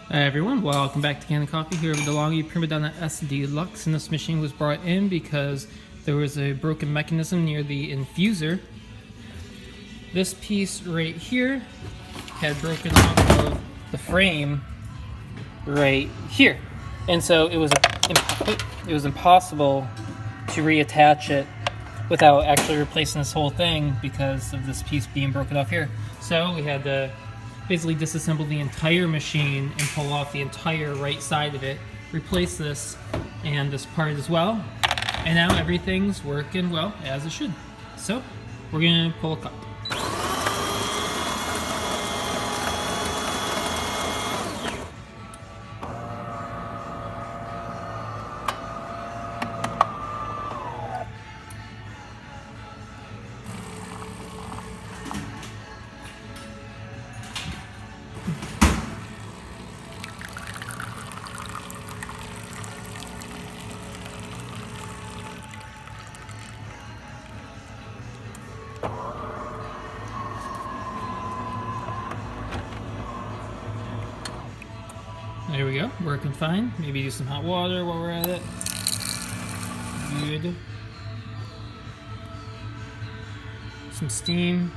Hi everyone, welcome back to Kanen Coffee here with DeLonghi Prima Donna S Deluxe, and this machine was brought in because there was a broken mechanism near the infuser. This piece right here had broken off of the frame right here, and so it was impossible to reattach it without actually replacing this whole thing because of this piece being broken off here. So we had to basically disassemble the entire machine and pull off the entire right side of it, replace this and this part as well, and now everything's working well as it should. So we're gonna pull a cup. There we go, working fine. Maybe use some hot water while we're at it. Good. Some steam.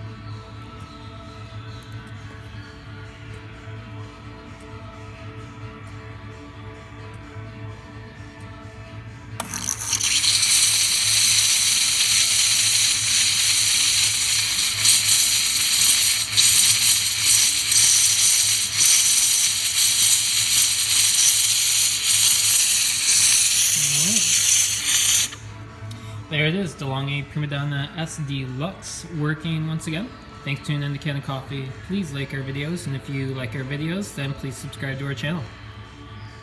There it is, DeLonghi Prima Donna S Deluxe working once again. Thanks for tuning in to Kanen Coffee. Please like our videos, and if you like our videos, then please subscribe to our channel.